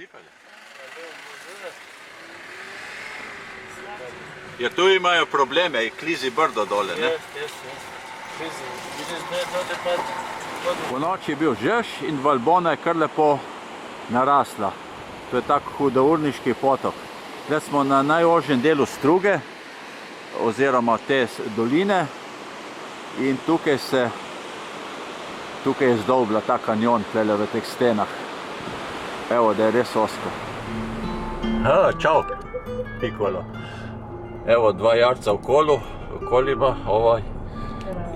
Šikali. Jer tu imajo probleme, i klizi brdo dole, ne? Po noči je bil žež in Valbona je kar lepo narasla. To je tak hudourniški potok. Zdaj smo na najožjem delu struge, oziroma te doline, in tukaj je zdolbla ta kanjon tlele v teh stenah. Evo, da je res osko. Čau, Pikolo. Evo, 2 jarca v kolima, ovaj,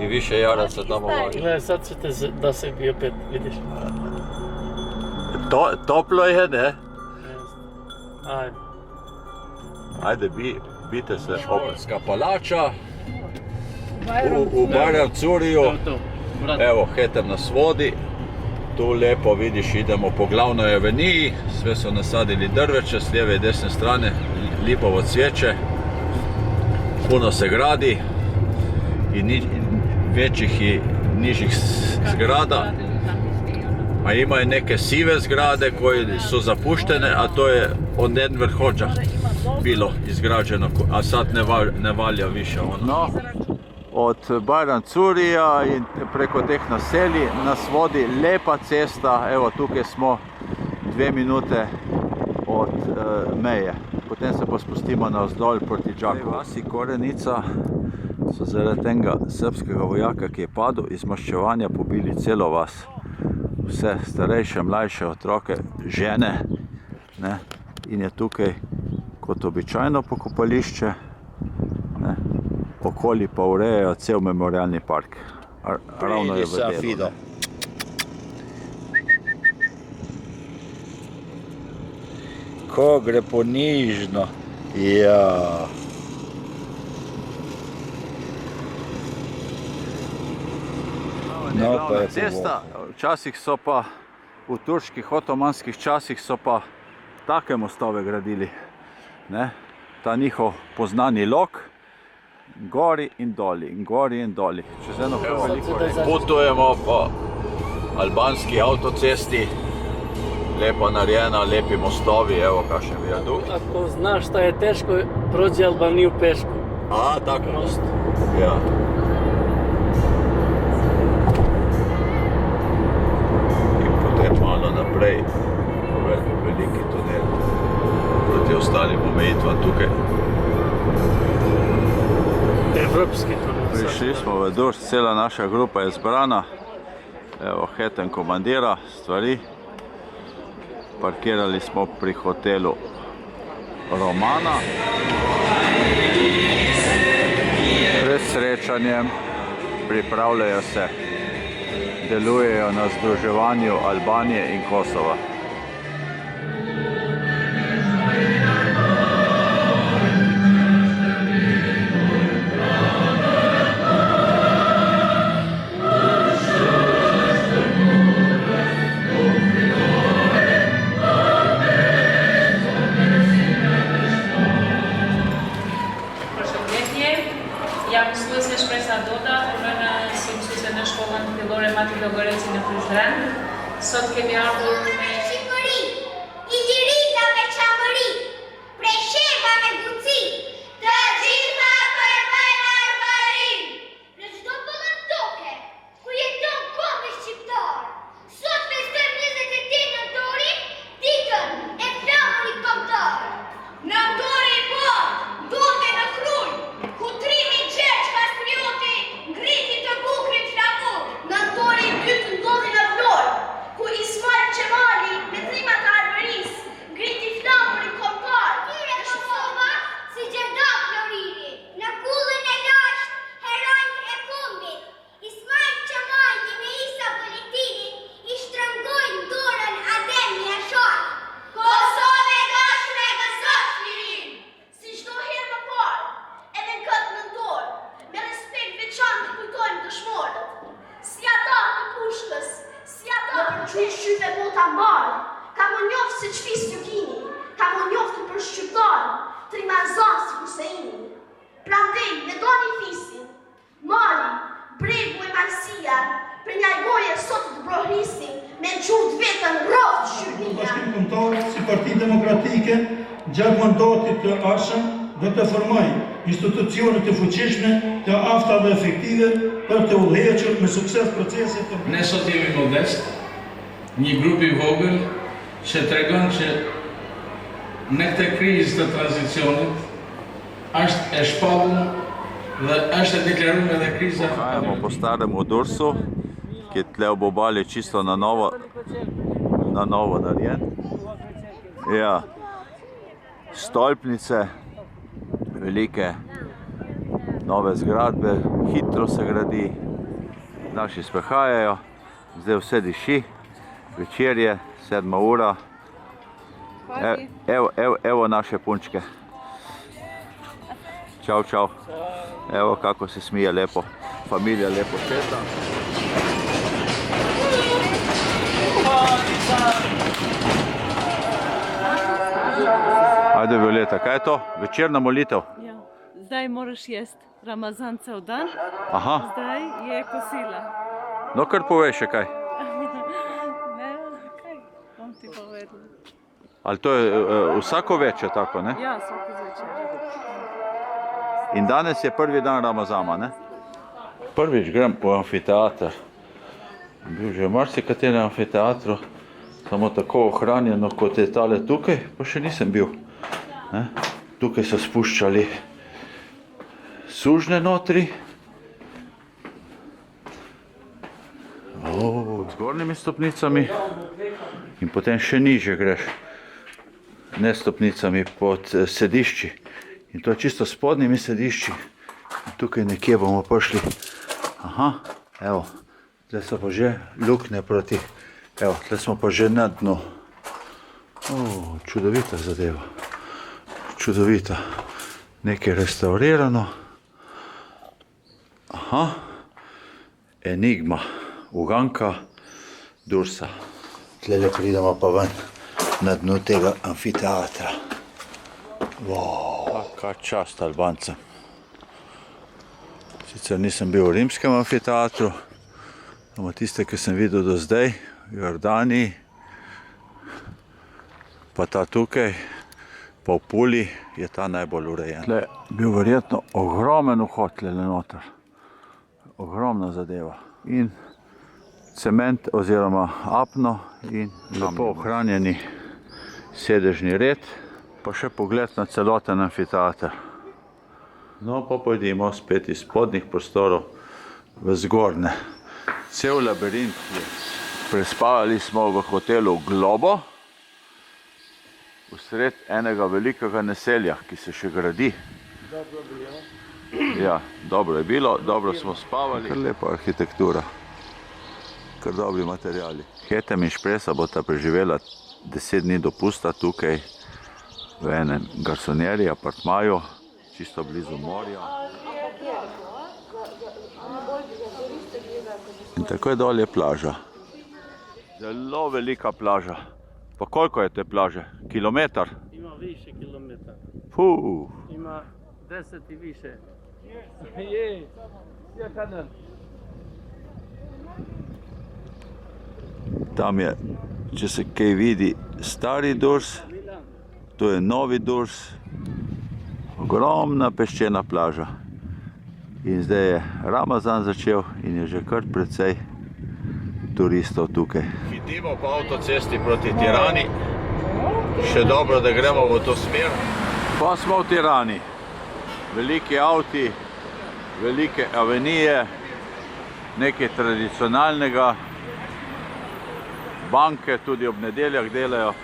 i više jaraca tamo ovaj. Gle, sad ćete da se bi opet, vidiš. Toplo je, ne? Ajde. Ajde, bite se. Operska palača u Bajram Curiju. Evo, Heter nas vodi. Tu lepo vidiš, idemo po glavnoj aveniji. Sve su nasadili drveće s lijeve i desne strane, lipovo cvijeće. Puno se gradi i većih i nižih zgrada. A ima i neke sive zgrade koje su zapuštene, a to je od Enver Hodža bilo izgrađeno, a sad ne valja više ono. No, od Bajram Curija in preko teh naselij nas vodi lepa cesta, evo tukaj smo 2 minute od meje. Potem se pa spustimo navzdolj proti Đakovu. V vasi Korenica so zaradi tega srpskega vojaka, ki je padel iz maščevanja, pobili celo vas. Vse starejše, mlajše otroke, žene, ne, in je tukaj kot običajno pokopališče, ne, okoli pa urejajo cel memorialni park. Ravno je v delu. Ko gre ponižno. Ja. No, pa je cesta. Včasih so pa, v turških, otomanskih časih so pa take mostove gradili. Ne? Ta njihov poznani lok, gori in doli, in gori in doli. Čez eno veliko potujemo po albanski avtocesti, lepo narejena, lepi mostovi, evo kakšen viadukt. Ako znaš šta je teško, prođi Albaniju peško. A, tako most. Ja. Malo naprej, veliki tunel proti ostalim omejitvam tukaj. Evropski tunel. Prišli smo v Durst, cela naša grupa je zbrana. Evo, Heten komandira stvari. Parkirali smo pri hotelu Romana. Pred srečanjem pripravljajo se. Delujejo na združevanju Albanije in Kosova. Sot kemi ardhur me Shqipëri, i dirita me qamëri, prej sheva me guci, të gjitha përbëjnë arbarin. Në çdo pëllën toke, ku jeton komi shqiptar, sot festojmë 28 nëntorin, ditën e flamurit kombëtar. Nëntori po, duke në kruj, ku trimi Gjergj Kastrioti ngriti të bukrit flamur. Nëntori i dytë ndodhi në Vlorë, ku Ismail Qemali me trimat e arbëris ngriti flamurin kombëtar. Në Shqipësova si Gjerdak Floriri, në kullën e lasht heronjt e fundit. Ismail Qemali me Isa Politini i shtrëngojnë dorën Adem Jashar. Kosove dashme gëzot Flirin, si çdo herë më parë, edhe në këtë nëntor, me respekt veçantë kujtojmë dëshmorët, si ata të pushkës, si ata në përquj shqype bota mbarë, ka më njoftë se qfis Gjukini, ka më njoftë për shqyptarë, Trimazan si Huseini. Prandej, me doni fisin, Mali, Bregu e Marsia, për një ajgoje sot të brohrisin, men qut vetën rrot shqyrnia. Bashkim Kombëtar, si Parti Demokratike, gjatë mandatit të ardhshëm do të formoj institucione të fuqishme, të afta dhe efektive për të udhëhequr me sukses proceset të... Ne sot jemi modest, një grup i vogël që tregon që në këtë krizë të tranzicionit është e shpallur dhe është e deklaruar edhe kriza. Ajmo po starem u Dursu, këtë tle u Bobali čisto na novo narejen. Ja, stolpnice, velike nove zgradbe, hitro se gradi, naši sprehajajo, zdaj vse diši, večer je, 7 ura. Evo naše punčke. Čau, čau. Evo kako se smije lepo, familija lepo šeta. Ajde Violeta, kaj je to? Večerna molitev? Ja. Zdaj moraš jest Ramazan cel dan, Aha, zdaj je kosila. no kar povej še kaj. Ne, kaj bom ti povedala. Ali to je vsako večer tako, ne? Ja, vsako zvečer. In danes je prvi dan Ramazana, ne? Prvič grem v amfiteater. Bil že v marsikaterem amfiteatru, samo tako ohranjeno kot je tale tukaj, pa še nisem bil. Ne? Tukaj so spuščali sužnje notri. Z gornjimi stopnicami in potem še nižje greš. Ne stopnicami, pod sedišči. In to je čisto spodnjimi sedišči. In tukaj nekje bomo prišli. Aha, evo, tle so pa že luknje proti. Evo, tle smo pa že na dnu. Čudovita zadeva. Čudovita. Nekaj restaurirano. Aha, enigma, uganka Dursa. Tle pridemo pa ven na dnu tega amfiteatra. Kaj čast Albancem. Sicer nisem bil v rimskem amfiteatru, samo tiste, ki sem videl do zdaj, v Jordaniji, pa ta tukaj, pa v Puli, je ta najbolj urejen. Tle bil verjetno ogromen vhod tle noter. Ogromna zadeva. In cement oziroma apno in lepo ohranjeni sedežni red, pa še pogled na celoten amfiteater. No, pa pojdimo spet iz spodnjih prostorov v zgornje. Cel labirint je. Prespavali smo v hotelu Globo, vsred enega velikega naselja, ki se še gradi. Dobro je bilo. Ja, dobro je bilo, dobro smo spavali. Kar lepa arhitektura, kar dobri materiali. Hetem in Špresa bosta preživela 10 dni dopusta tukaj v enem garsonjeri, apartmaju, čisto blizu morja. In tako je dolje plaža. Zelo velika plaža. Pa koliko je te plaže? Kilometar? Ima više kilometar. Ima 10 i više. Je, kanal. Tam je, če se kaj vidi, stari Durs, to je novi Durs, ogromna peščena plaža. In zdaj je Ramazan začel in je že kar precej turistov tukaj. Hitimo po avtocesti proti Tirani, še dobro, da gremo v to smer. Pa smo v Tirani, veliki avti, velike avenije, nekaj tradicionalnega, banke tudi ob nedeljah delajo,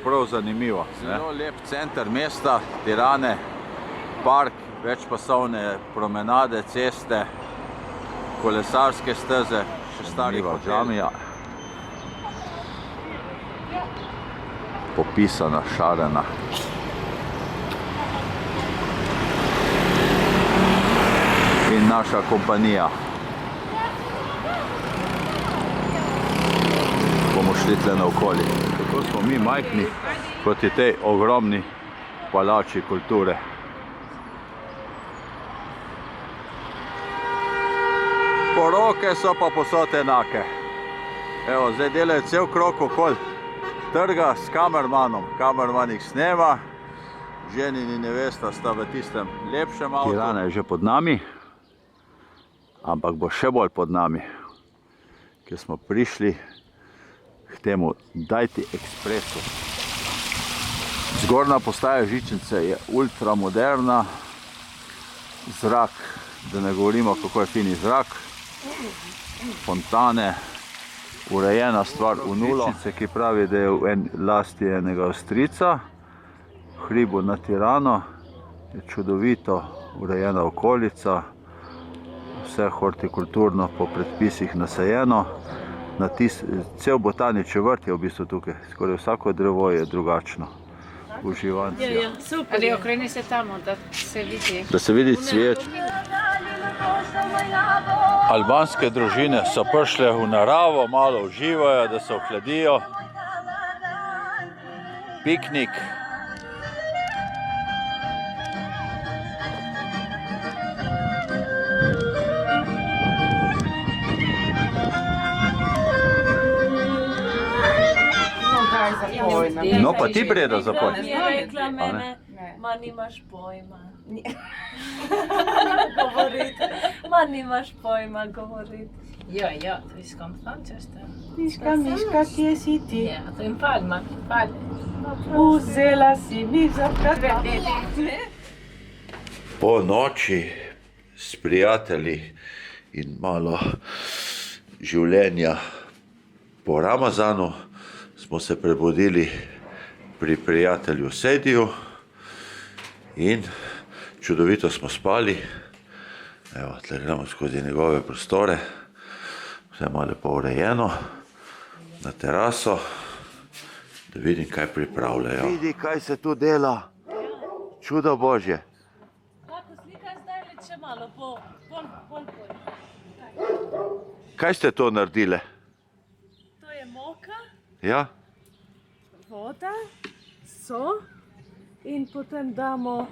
prav zanimivo. Zelo lep center mesta Tirane, park, večpasovne promenade, ceste, kolesarske steze, še stari džamija. Popisana, šarena. In naša kompanija. Bomo šli tle naokoli. Tako smo mi majhni proti tej ogromni palači kulture. Poroke so pa povsod enake. Evo, zdaj delajo cel krog okoli trga s kamermanom. Kamerman jih snema. Ženin in nevesta sta v tistem lepšem avtu. Tirana je že pod nami, ampak bo še bolj pod nami, ker smo prišli k temu Dajti Ekspresu. Zgornja postaja žičnice je ultramoderna, zrak, da ne govorimo, kako je fini zrak, fontane, urejena stvar v nulo. Žičnice, ki pravi, da je v lasti enega Avstrijca, v hribu na Tirano, je čudovito urejena okolica, vse hortikulturno po predpisih nasajeno. Cel botanični vrt je v bistvu tukaj, skoraj vsako drevo je drugačno. Uživancija. Super. Ali okreni se tamo, da se vidi. Da se vidi cvet. Albanske družine so prišle v naravo, malo uživajo, da se ohladijo. Piknik. No pa ti Breda zapoj. Je rekla mene, ma nimaš pojma. Govoriti. Ma nimaš pojma govoriti. Ja, to je skam Frančešta. Miška, kje si ti? Ja, to je Palma. Vzela si mi za Po noči s prijatelji in malo življenja po Ramazanu smo se prebudili pri prijatelju Sediju in čudovito smo spali. Evo, tle gremo skozi njegove prostore, vse malo lepo urejeno, na teraso, da vidim, kaj pripravljajo. Vidi, kaj se tu dela, čudo Božje. Kako slika zdaj leče malo, bolj. Kaj ste to naredile? To je moka, Ja? voda, so in potem damo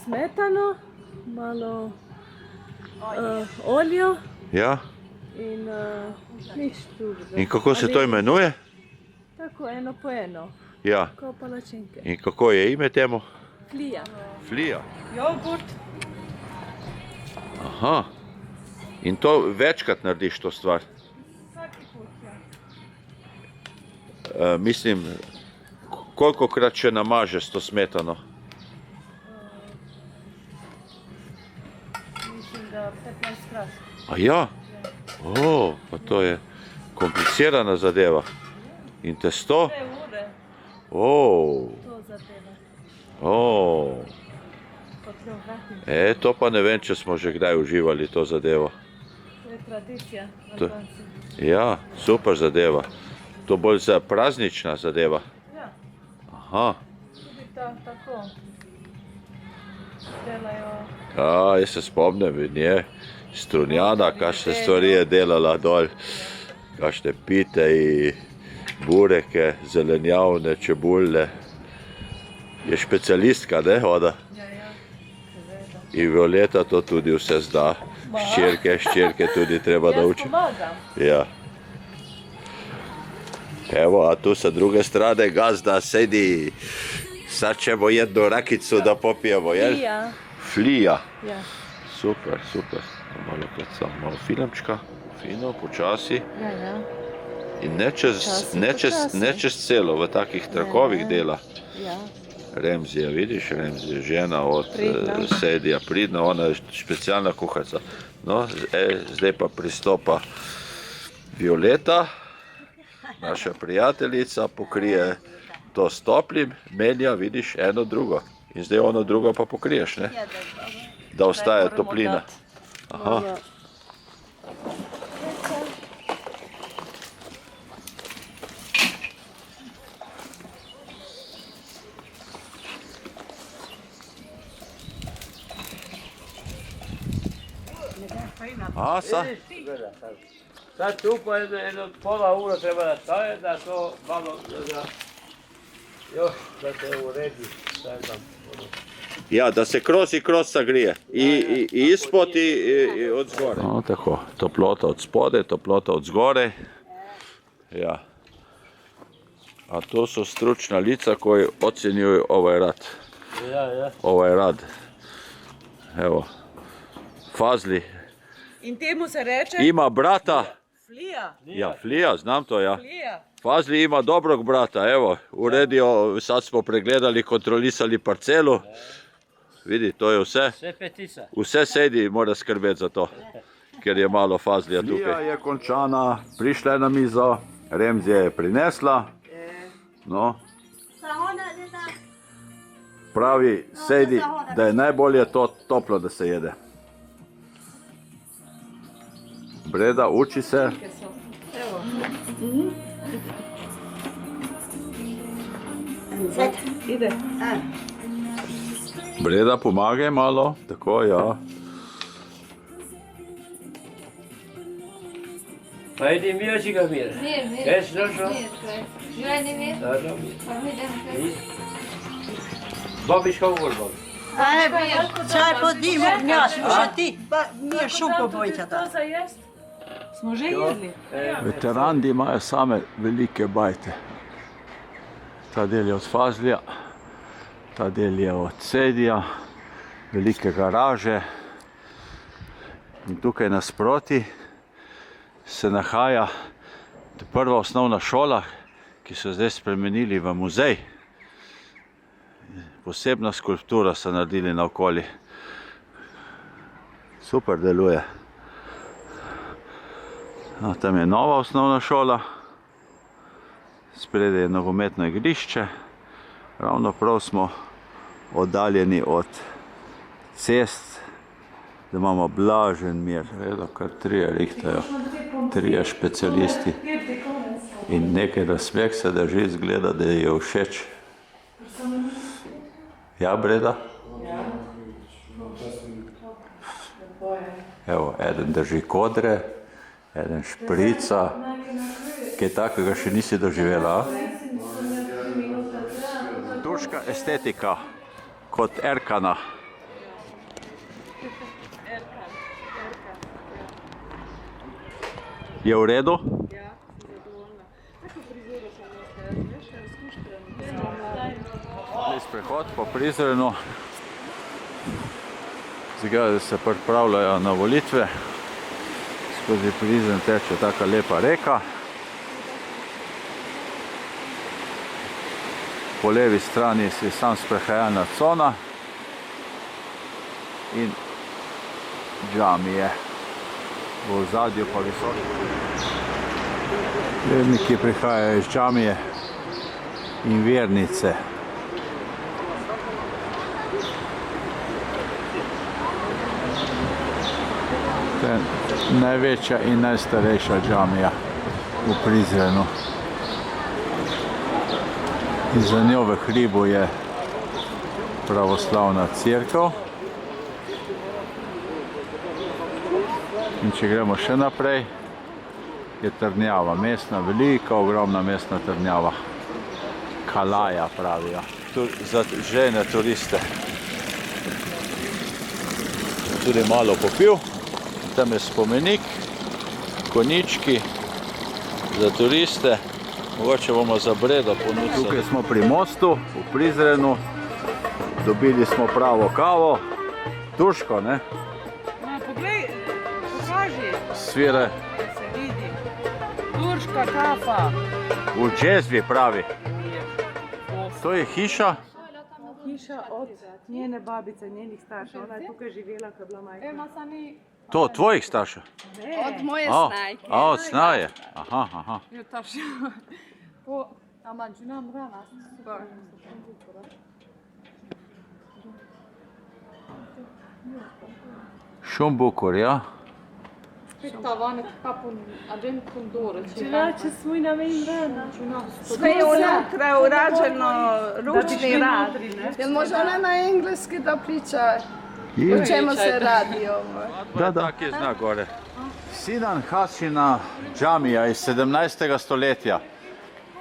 smetano, malo oljo Ja? in nič drugega. In kako se to imenuje? Tako, eno po eno, Ja. kot palačinke. In kako je ime temu? Flija. Flija. Jogurt. Aha. In to večkrat narediš to stvar? Vsaki put, Mislim, kolikokrat še namaže s to smetano? Mislim, da 15 krat. A ja? O, pa to je komplicirana zadeva. In testo? 2 ure O, to zadeva. o. Potrebno. To pa ne vem, če smo že kdaj uživali to zadevo. To je tradicija. To- Albanci. Ja, super zadeva. To bolj za praznična zadeva. Ja, Aha. tudi tako delajo. Jaz se spomnim nje, Strunjana, kakšne stvari je delala dol. Kakšne pite in bureke, zelenjavne, čebulne. Je specialistka, ne, ona? Ja, seveda. In Violeta to tudi vse zna. Ščerke tudi treba Jaz naučiti. pomagam. Ja. Evo, a tu sa druge strane gazda sedi. Sad ćemo jednu rakicu da popijemo, jel? Flija. Flija. Ja. Super. Malo klecam, malo filmčka. Fino, počasi. Ja. In Počasi. ne čez celo, v takih trakovih dela. Ja. Remzija, vidiš, Remzija, žena od Pridna. Sedija, pridna, ona je specialna kuharica. No, zdaj pa pristopa Violeta, naša prijateljica, pokrije to s toplim, menja, vidiš, eno drugo. In zdaj ono drugo pa pokriješ, ne? Da ostaja toplina. Aha. Sad tu pa jedno pola ura treba da staje, da to malo još da se uredi. Ja, da se kroz sagrije. I ispod i od zgore. No, tako, toplota od spode, toplota od zgore. Ja. A to su stručna lica koji ocjenjuju ovaj rad. Ja. Ovaj rad. Evo. Fazli. In temu se reče Ima brata. flija. Ja, Flija, znam to ja. Flija. Fazli ima dobrog brata, evo. Uredio, sad smo pregledali, kontrolisali parcelu. Vidi, to je vse. Sve petisa. Vse sedi mora skrbeti za to, ker je malo Fazlija tukaj. Flija je končana, prišla je na mizo, Remzija je prinesla. No. Pravi, sedi, da je najbolje to toplo, da se jede. Breda, uči se. Ide. Breda, pomagaj malo, tako, ja. Pa idi mir, čiga mir. Mir. Jesi došao? Živjeni mir. Dobro, mir. Pa mi idemo. Babiš kako govor, Babi? Čaj podimo, ja, slušaj ti. Nije šupo bojca da. To za jest? Smo že jedli. Veterandi imajo same velike bajte. Ta del je od Fazlija, ta del je od Sedija, velike garaže. In tukaj nasproti se nahaja prva osnovna šola, ki so zdaj spremenili v muzej. Posebna skulptura so naredili naokoli. Super deluje. No, tam je nova osnovna šola. Spredaj je nogometno igrišče. Ravno prav smo oddaljeni od cest, da imamo blažen mir. Edo, kar 3 rihtajo, 3 specialisti. In nekaj nasmeh se drži, izgleda, da je všeč. Ja, Breda? Evo, eden drži kodre, eden šprica. Kaj takega še nisi doživela, a? Turška estetika kot Erkana. Je v redu? Ja, sem zadovoljna. Tako frizuro sem nosil, veš, skuštrano. Sprehod po Prizrenu. Zgleda, da se pripravljajo na volitve. Skozi Prizren teče taka lepa reka. Po levi strani je sam sprehajalna cona in džamije. V ozadju pa visoki. Verniki prihajajo iz džamije in vernice. To je največja in najstarejša džamija v Prizrenu. In za njo v hribu je pravoslavna cerkev. In če gremo še naprej, je trdnjava mestna, velika, ogromna mestna trdnjava. Kalaja pravijo. Tu za žejne turiste. Tudi malo popil. Tam je spomenik, konjički za turiste. Mogoče bomo za Bredo ponudili. Tukaj smo pri mostu, v Prizrenu. Dobili smo pravo kavo. Turško, ne? No, poglej, pokaži, Svire da se vidi. Turška kafa. v džezvi pravi. To je hiša. Hiša od njene babice, njenih staršev. Ona je tukaj živela, ko je bila majhna. To od tvojih staršev? Od moje snajke. Od snaje. Aha. Šumbukur, ja? Če svoj namen rana. Sve je unutra urađeno ručni rad. Jel može ona na engleski da priča o čemu se radi ovo? Da, kje zna gore. Sinan Hašina džamija iz 17. stoletja.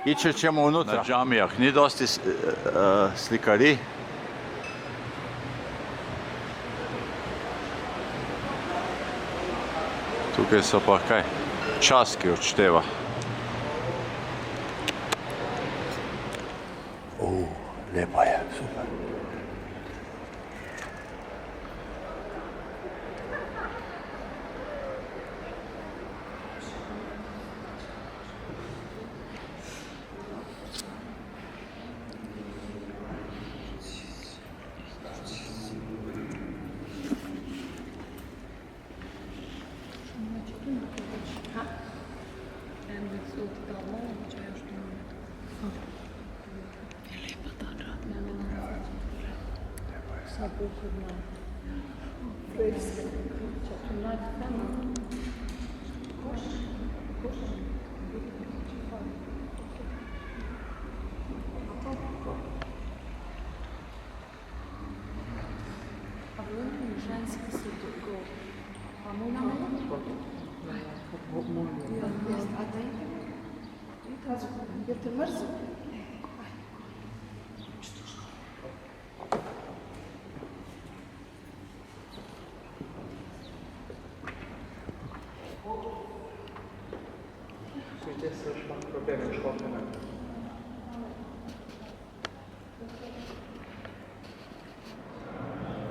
I če ćemo unutra na džamijah, ni dosti slikari. Tukaj so pa kaj? Čas, ki odšteva. Lepa je, super.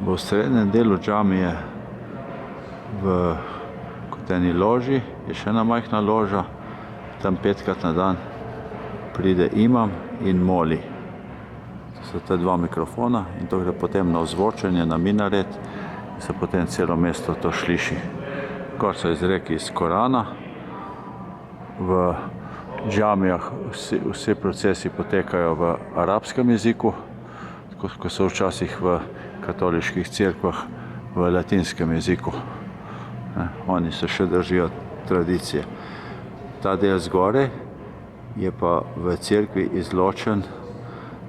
V srednjem delu džamije, kot eni loži, je še ena majhna loža, tam 5krat na dan pride imam in moli. To so ta 2 mikrofona in to gre potem na ozvočenje, na minaret in se potem celo mesto to sliši. Kar so izreki iz Korana, v džamijah vsi procesi potekajo v arabskem jeziku, ko so včasih v katoliških cerkvah v latinskem jeziku. Oni se še držijo tradicije. Ta del zgoraj je pa v cerkvi izločen,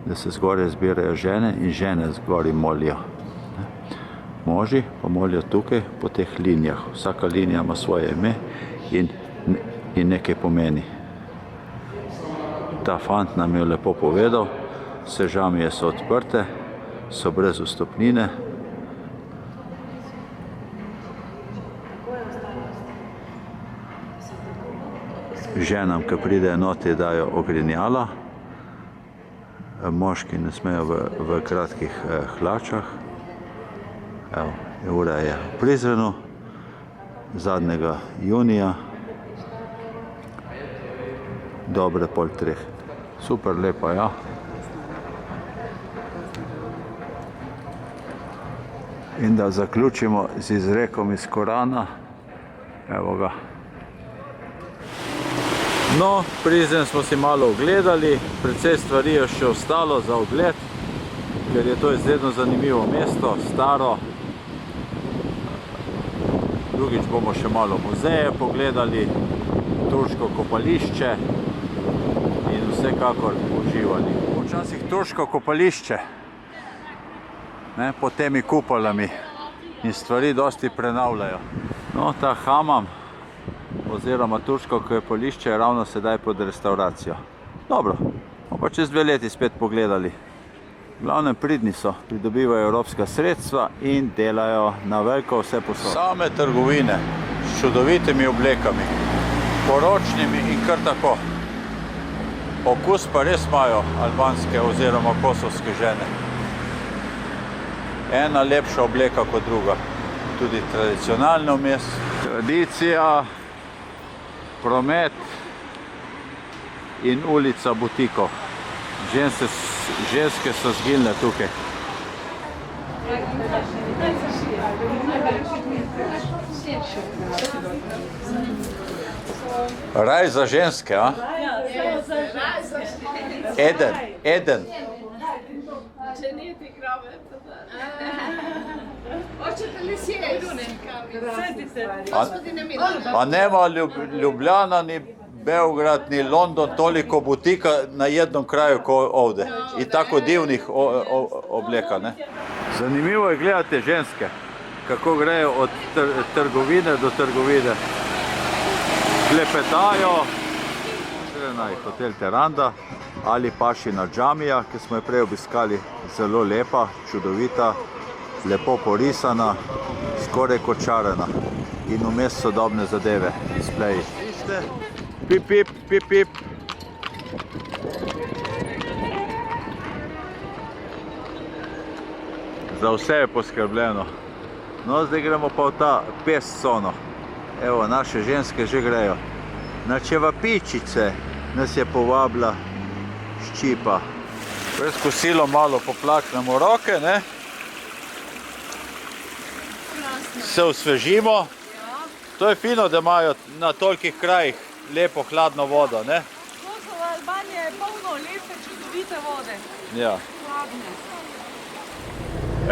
da se zgoraj zbirajo žene in žene zgoraj molijo. Moži pa molijo tukaj po teh linijah. Vsaka linija ima svoje ime in nekaj pomeni. Ta fant nam je lepo povedal, vse džamije so odprte, so brez vstopnine. Ženam, ki pridejo noti, dajo ogrinjala. Moški ne smejo v kratkih hlačah. Evo, ura je v Prizrenu, zadnjega junija, dobre 2:30. Super lepa, ja. In da zaključimo z izrekom iz Korana. Evo ga. No, Prizren smo si malo ogledali, precej stvari je še ostalo za ogled, ker je to izredno zanimivo mesto, staro. Drugič bomo še malo muzeje pogledali, turško kopališče in vsekakor uživali. Včasih turško kopališče, pod temi kupolami in stvari dosti prenavljajo. No, ta hamam oziroma turško kopališče je ravno sedaj pod restauracijo. Dobro, bomo pa čez 2 leti spet pogledali. V glavnem pridni so, pridobivajo evropska sredstva in delajo na veliko vse posod. Same trgovine s čudovitimi oblekami, poročnimi in kar tako. Okus pa res imajo albanske oziroma kosovske žene. Ena lepša obleka kot druga. Tudi tradicionalno vmes. Tradicija, promet in ulica butikov. Ženske so zginile tukaj. Raj za ženske, a? Eden. Če nije ti krave, hoćete li sjesti? Gospodine Milan. A nema Ljubljana, ni Beograd, ni London toliko butika na jednom kraju kao ovdje. I tako divnih obleka, ne? Zanimivo je gledati ženske, kako grejo od trgovine do trgovine. Klepetajo, naj hotel Teranda ali Pašina džamija, ki smo jo prej obiskali, zelo lepa, čudovita, lepo porisana, skoraj kot čarana in vmes sodobne zadeve, displeji. Pip, pip, pip, pip. Za vse je poskrbljeno. No, zdaj gremo pa v ta pes cono. Evo, naše ženske že grejo. Na Čevapičice nas je povabila Ščipa. Pred kosilo malo poplaknemo roke, ne? Se osvežimo. To je fino, da imajo na tolikih krajih lepo hladno vodo, ne? Kosovo, Albanija je polno lepe, čudovite vode. Ja. Hladne.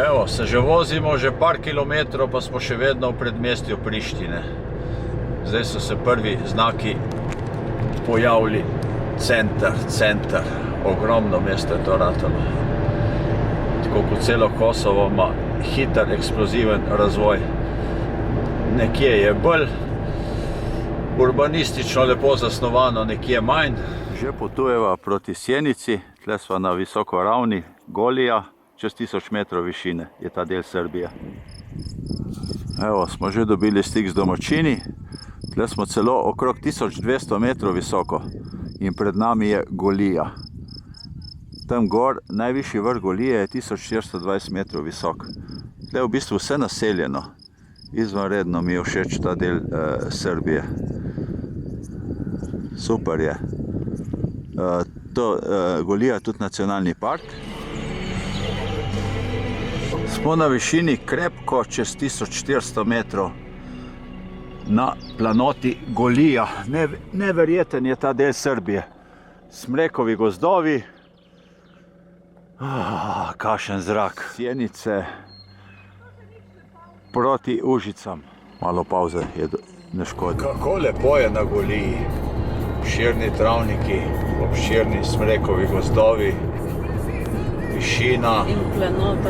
Evo, se že vozimo, že par kilometrov, pa smo še vedno v predmestju Prištine. Zdaj so se prvi znaki pojavili. Center. Ogromno mesto je to ratalo. Tako kot celo Kosovo ima hiter, eksploziven razvoj. Nekje je bolj urbanistično lepo zasnovano, nekje manj. Že potujeva proti Sjenici, tle sva na visoko ravni Golija, čez 1000 metrov višine je ta del Srbije. Evo, smo že dobili stik z domačini, tle smo celo okrog 1200 metrov visoko in pred nami je Golija. Tam gor, najvišji vrh Golije je 1420 metrov visok. Tle je v bistvu vse naseljeno. Izvanredno mi je všeč ta del Srbije. Super je. Golija je tudi nacionalni park. Smo na višini krepko čez 1400 metrov na planoti Golija. Neverjeten je ta del Srbije. Smrekovi gozdovi. Kakšen zrak. Sjenice proti Užicam. Malo pauze je ne škodi. Kako lepo je na Goliji. Obširni travniki, obširni smrekovi gozdovi, višina. In planota.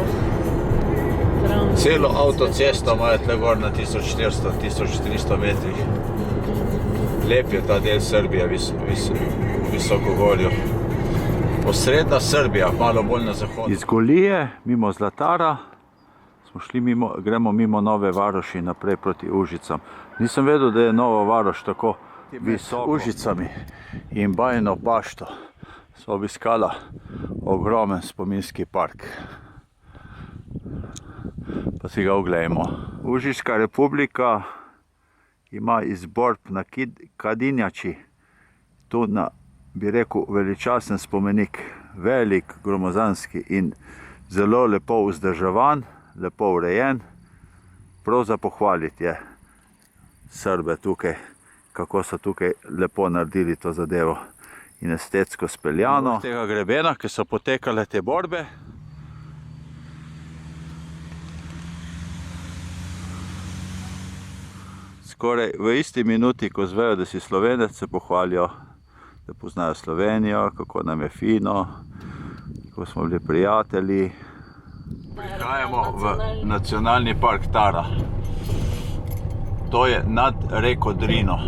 Celo avtocesto imajo tle gor na 1400-1300 metrih. Lep je ta del Srbije, visokogorju. Osrednja Srbija, malo bolj na zahod. Iz Golije, mimo Zlatara, gremo mimo Nove Varoši naprej proti Užicam. Nisem vedel, da je Nova Varoš tako visoko. Užicami in Bajino Bašto so obiskala ogromen spominski park. Pa si ga oglejmo. Užička republika ima izborb na Kadinjači. Tu bi rekel, veličasten spomenik, velik, gromozanski in zelo lepo vzdrževan, lepo urejen. Prav za pohvaliti je Srbe tukaj, kako so tukaj lepo naredili to zadevo in estetsko speljano. Tega grebena, ki so potekale te borbe. Skoraj v isti minuti, ko zvejo, da si Slovenec, se pohvalijo, da poznajo Slovenijo, kako nam je fino, kako smo bili prijatelji. Prihajamo v nacionalni park Tara. To je nad reko Drino.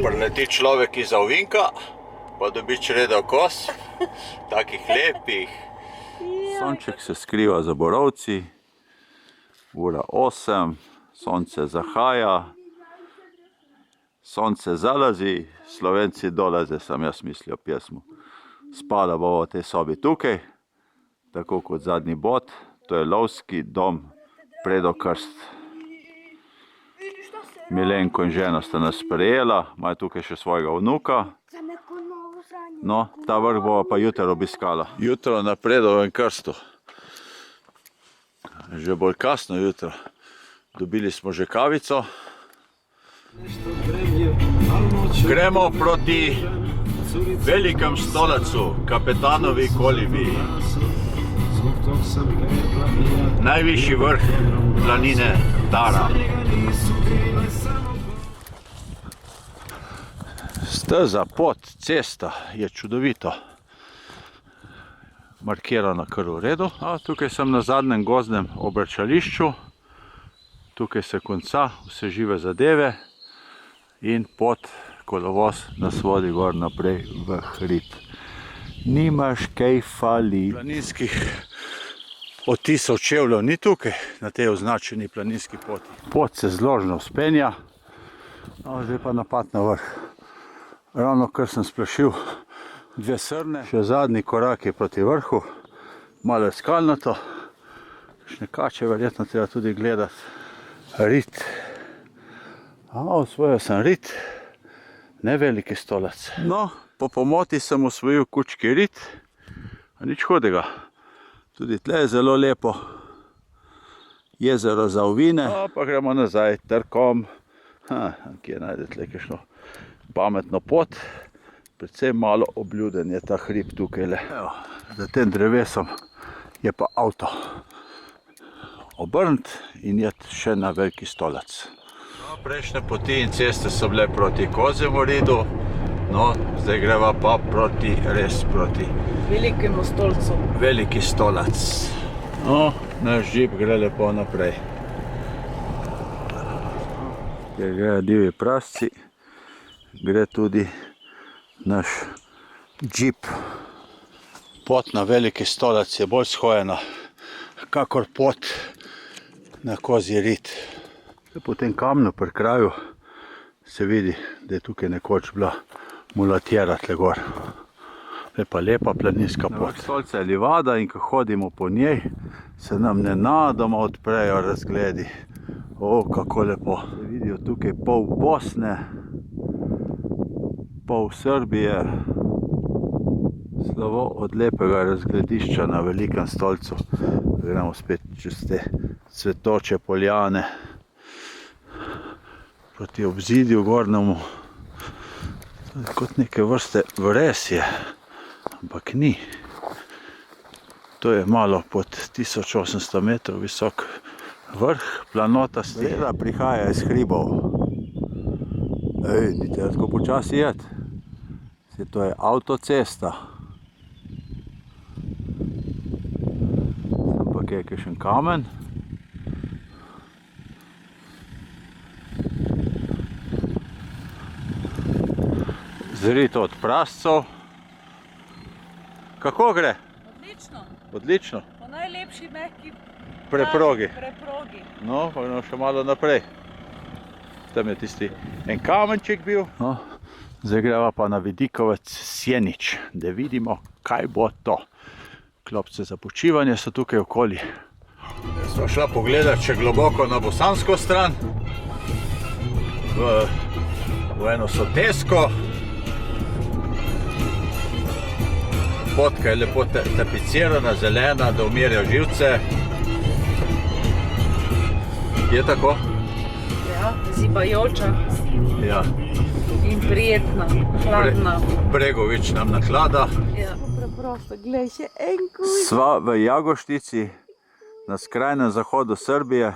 Preleti človek iz ovinka, pa dobi čredo kos, takih lepih. Sonček se skriva za borovci, ura 8, sonce zahaja, sonce zalazi, Slovenci dolaze, sem jaz mislil pesmu. Spala bo v tej sobi tukaj, tako kot zadnji bod, to je lovski dom Predokrst. Milenko in žena sta nas sprejela, imajo tukaj še svojega vnuka. No, ta vrh bova pa jutro obiskala. Jutro na Predovem Krstu. Že bolj kasno jutro. Dobili smo že kavico. Gremo proti velikem stolcu, Kapetanovi kolibi. Najvišji vrh planine Tara. Steza, pot, cesta je čudovito markirana kar v redu. Tukaj sem na zadnjem gozdnem obračališču. Tukaj se konca vse žive zadeve in pot, kolovoz nas vodi gor naprej v hrib. Nimaš kaj fali. Planinskih otisov čevljev ni tukaj, na tej označeni planinski poti. Pot se zložno vzpenja, zdaj pa napad na vrh. Ravno kar sem splašil Dve srne. Še zadnji korak je proti vrhu. Malo je skalnato. Še kače verjetno treba tudi gledati. Rit. Osvojil sem rit. Ne veliki stolec. No, po pomoti sem osvojil kučki rit. A nič hudega. Tudi tle je zelo lepo. Jezero za ovine. Pa gremo nazaj trkom. Kje najdete kakšno pametno pot. Predvsem malo obljuden je ta hrib tukaj le. Za tem drevesom je pa avto obrnit in je še na veliki stolec. Prejšnje poti in ceste so bile proti Kozjemu ridu, no, zdaj greva pa res proti Velikemu stolcu. Veliki stolec. No, naš džip gre lepo naprej. Kjer grejo divji prasci, gre tudi naš džip. Pot na veliki stolec je bolj shojena, kakor pot na Kozji rit. Po tem kamnu pri kraju se vidi, da je tukaj nekoč bila mulatjera tle gor. Lepa planinska pot. Stolce je livada in ko hodimo po njej, se nam nenadoma odprejo razgledi. Kako lepo. Se vidijo tukaj pol Bosne, pol Srbije, slovo od lepega razgledišča na velikem stolcu. Gremo spet čez te cvetoče poljane proti obzidju gornemu. Kot neke vrste vrez je, ampak ni. To je malo pod 1800 metrov visok vrh, planota stela prihaja iz hribov. Ni treba tako počasi jeti. To je avtocesta. Ampak je kakšen kamen. Zrito od prascev. Kako gre? Odlično. Odlično. Po najlepši mehki preprogi. No, pa gremo še malo naprej. Tam je tisti en kamenček bil. No, zdaj greva pa na vidikovec Sjenič, da vidimo, kaj bo to. Klopce za počivanje so tukaj okoli. Sva šla pogledati še globoko na bosansko stran, v eno sotesko. Potka je lepo tapicirana, zelena, da umirja živce. Je tako? Ja, zibajoča. Ja. In prijetna, hladna. Bregovič nam naklada. Ja. Preprosto, glej, še en kuj. Sva v Jagoštici, na skrajnem zahodu Srbije.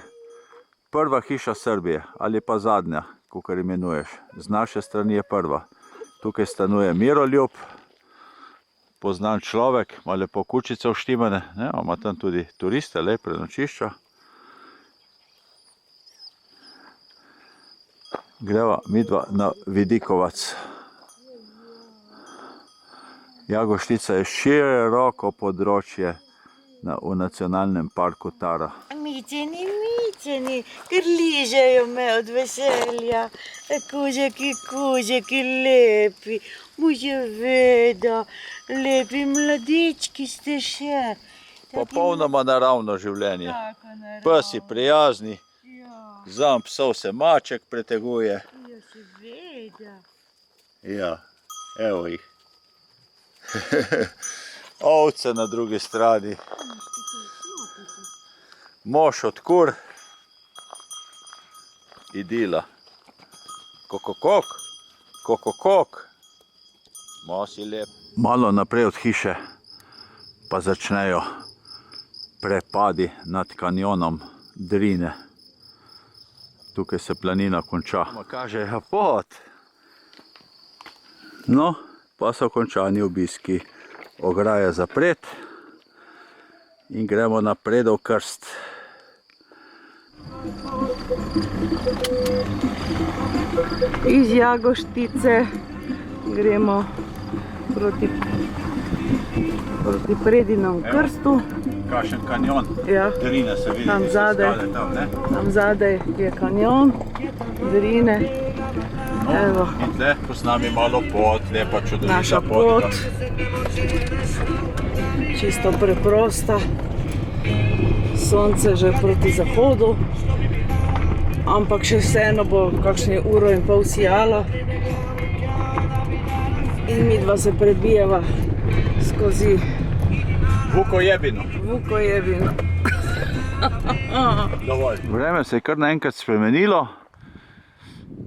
Prva hiša Srbije, ali pa zadnja, kakor imenuješ. Z naše strani je prva. Tukaj stanuje Miroljub, poznan človek, ima lepo kučice vštimane, ima tam tudi turiste, lep prenočišča. Greva midva na Vidikovac. Jagoštica je široko področje v nacionalnem parku Tara. Mičeni, ker ližejo me od veselja. Kužeki lepi, muževeda, lepi mladički ste še. Popolnoma naravno življenje. Psi prijazni, za psov se maček preteguje. Ja, seveda. Ja, evo jih. Ovce na drugi strani. Mož od kur. Idila. Kokokok, kokokok. Mosi lep. Malo naprej od hiše pa začnejo prepadi nad kanjonom Drine. Tukaj se planina konča. Kaže pot. No, pa so končani obiski. Ograja zapret in gremo na Predov krst. Iz Jagoštice gremo proti Predinom krstu. Kakšen kanjon, Ja, Drine se vidi, tam ki so zadaj. skale tam, ne? Tam zadaj je kanjon Drine. Evo. I tle, s nami malo pot, lijepa čudovita Naša pot. pot. Čisto preprosta. Sonce že proti zahodu. Ampak še vseeno bo kakšne uro in pol sijalo. In midva se prebijeva skozi Vukojebino. Vukojebino. Dovolj. Vreme se je kar naenkrat spremenilo.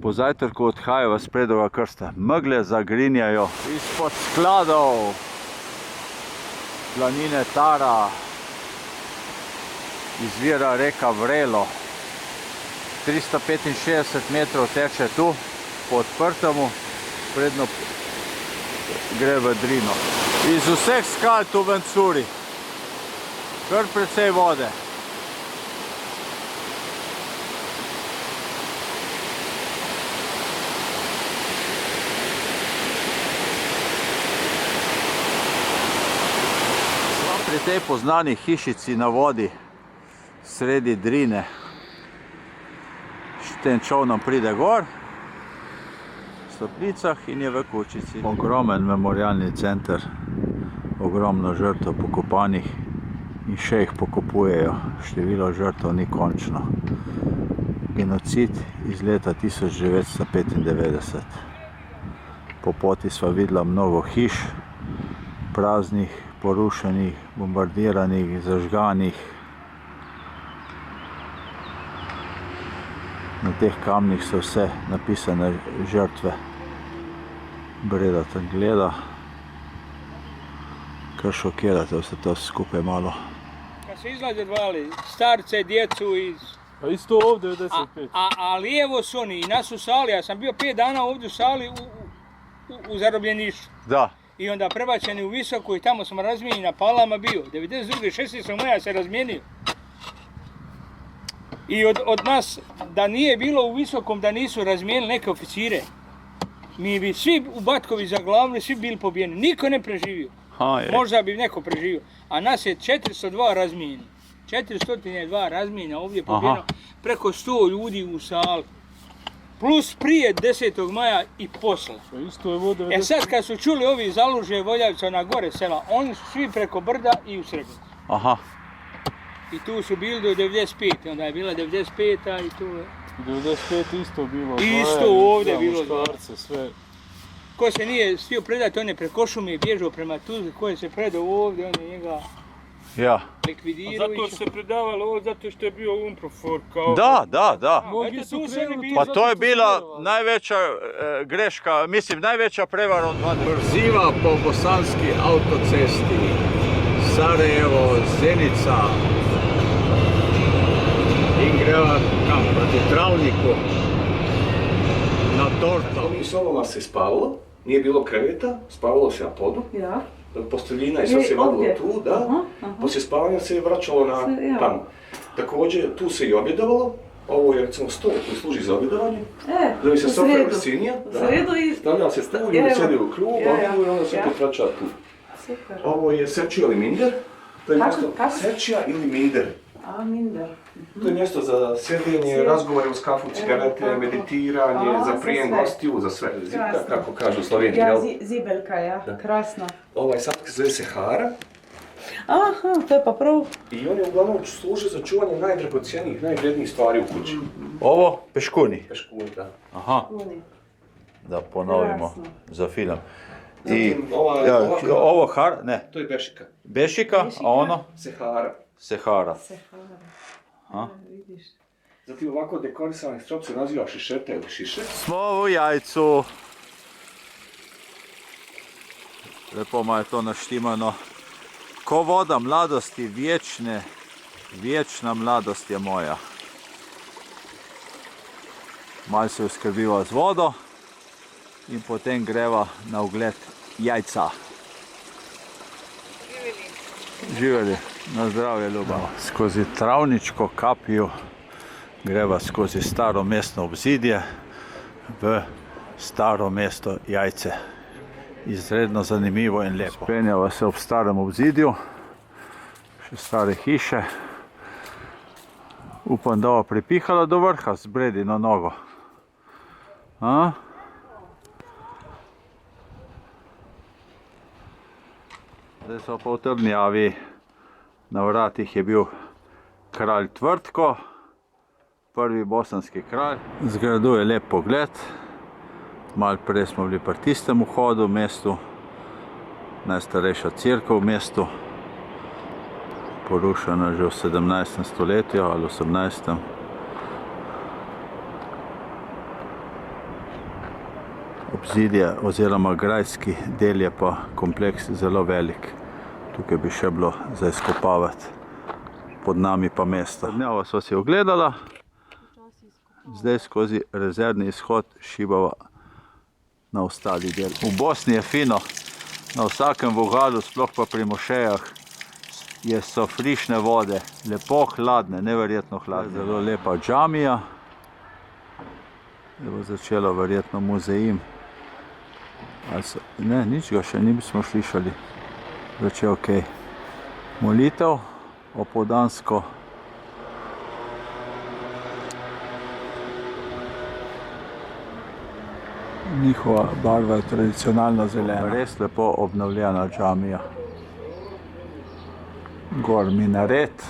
Po zajtrku odhajava s Predovega krsta. Megle zagrinjajo izpod skladov. Planine Tara. Izvira reka Vrelo. 365 metrov teče tu, po odprtemu, predno gre v Drino. Iz vseh skal tu ven curi. Kar precej vode. Pri tej poznani hišici na vodi sredi Drine. Ten čovnom pride gor, v stopnicah in je v kučici. Ogromen memorialni center, ogromno žrtev pokopanih in še jih pokopujejo. Število žrtev ni končno. Genocid iz leta 1995. Po poti sva videla mnogo hiš, praznih, porušenih, bombardiranih, zažganih. Na teh kamnih so vse napisane žrtve. Breda tam gleda. Kar šokirate vse to skupaj malo. Kad su izgledali starce, djecu iz... Pa isto ovdje u 95. A lijevo su oni i nas u sali, ja sam bio 5 dana ovdje u sali u zarobljeništvu. Da. I onda prebačeni u Visoku i tamo smo razmijenjeni na Palama bio. 92. 16. maja se razmijenio. I od nas, da nije bilo u Visokom, da nisu razmijenili neke oficire, mi bi svi u Batkovi zaglavili, svi bili pobijeni. Niko ne preživio. Možda bi neko preživio. A nas je 402 razmijeni. 402 razmijena ovdje pobijeno. Preko 100 ljudi u sali. Plus prije 10. maja i posle. E sad kad su čuli ovi Zalužje, Voljavca na gore sela, oni su svi preko brda i u Srebrenici. Aha. I tu su bili do 95. Onda je bila 95. i tu je... 95 isto bilo. Isto ovdje bilo. Muškarce, sve. Ko se nije stio predati, on je preko šume bježao prema Tuzli, ko je se predao ovdje, on je njega likvidirao. Zato se predavalo ovo, zato što je bio UNPROFOR kao... Da. Mnogi su krenuli... Pa to je bila najveća greška, mislim najveća prevara od 20. Brziva po bosanski autocesti, Sarajevo, Zenica, in greva kam, proti Travniku, na Torto. U sobama se spavalo, nije bilo kreveta, spavalo se na podu. Ja. Posteljina i sve se vadilo tu, da. Poslije spavanja se je vraćalo na tamo. Također, tu se i objedavalo. Ovo je recimo stol koji služi za objedavanje. Zove se sofra vrsinija. Stavljala se tu, ljudi sjedi u krug, i onda se opet vraća tu. Ovo je Serčija ili Minder. To je mjesto Serčija ili Minder. Minder. To je mjesto za sjedenje, razgovore uz kafu, cigarete, meditiranje, za prijem gostiju, za sve. Kako kažu Sloveni, jel? Zibelka, ja. Krasno. Ovaj sad zove se Hara. Aha, to je pa prav. I oni uglavnom služe za čuvanje najdragocijenijih, najvrednijih stvari u kući. Ovo? Peškuni? Peškuni, da. Aha. Da ponovimo za film. I ovo Har, ne. To je Bešika. Bešika, a ono? Sehara. Aha. Zatim ovako dekorisani strop se naziva šišeta ili šiše. Smo u Jajcu. Lepo ma je to naštimano. Ko voda mladosti vječne, vječna mladost je moja. Malo se uskrbiva z vodo in potem greva na ogled Jajca. Živeli, na zdravje ljubav. Skozi Travničko kapijo greva skozi staro mestno obzidje v staro mesto Jajce. Izredno zanimivo in lepo. Penjava se ob starem obzidju, še stare hiše. Upam, da bo pripihala do vrha z Bredino nogo. Zdaj so pa v trdnjavi. Na vratih je bil kralj Tvrtko, prvi bosanski kralj. Z gradu je lep pogled. Malo prej smo bili pri tistem vhodu v mestu. Najstarejša cerkev v mestu. Porušena že v 17. stoletju ali 18. Obzidje oziroma grajski del je pa kompleks zelo velik. Tukaj bi še bilo za izkopavati, pod nami pa mesto. Trdnjavo sva si ogledala, zdaj skozi rezervni izhod šibava na ostali del. V Bosni je fino, na vsakem vogalu, sploh pa pri mošejah, so frišne vode, lepo hladne, neverjetno hladne. Zelo lepa džamija, zdaj bo začelo verjetno muzejim. Ne, nič ga še nismo slišali. Več je okej. Molitev, opoldansko. Njihova barva je tradicionalno zelena. Res lepo obnovljena džamija. Gor minaret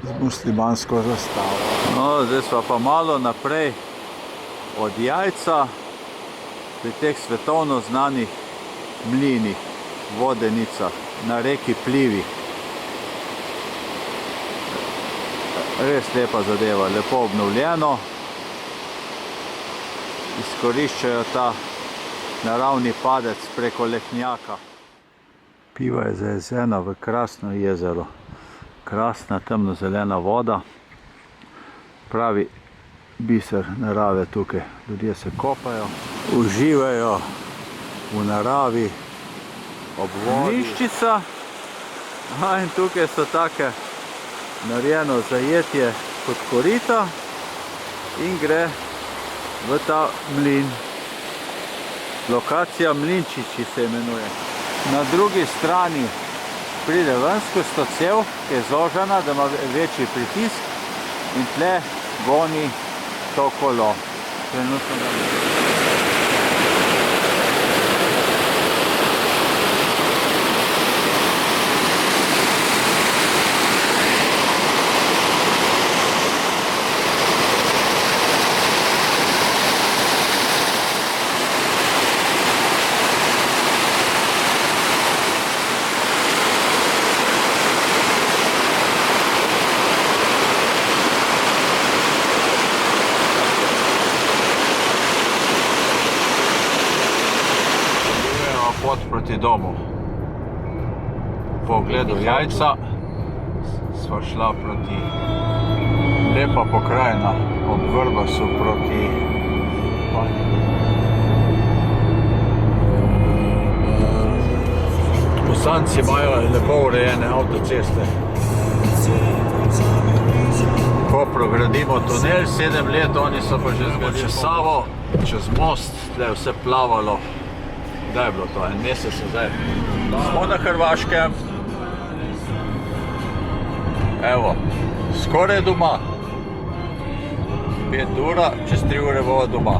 z muslimansko zastavo. No, zdaj smo pa malo naprej od Jajca, pri teh svetovno znanih mlinih, vodenicah na reki Plivi. Res lepa zadeva, lepo obnovljeno. Izkoriščajo ta naravni padec preko lehnjaka. Piva je zaezena v krasno jezero. Krasna temnozelena voda. Pravi biser narave tukaj. Ljudje se kopajo, uživajo v naravi, ob vodi. Liščica. In tukaj so take narejeno zajetje kot korita in gre v ta mlin. Lokacija Mlinčiči se imenuje. Na drugi strani pride ven skozi to cev, ki je zožana, da ima večji pritisk in tle goni to kolo. Trenutno ga pot proti domu. Po ogledu Jajca sva šla proti lepa pokrajina ob Vrbasu proti Bosanci imajo lepo urejene avtoceste. Ko progradimo tunel 7 let, oni so pa že zgodili čez Savo, čez most, tle je vse plavalo. Kdaj je bilo to? En mesec zdaj. Smo na Hrvaškem. Evo, skoraj doma. 5 ura, čez 3 ure bova doma.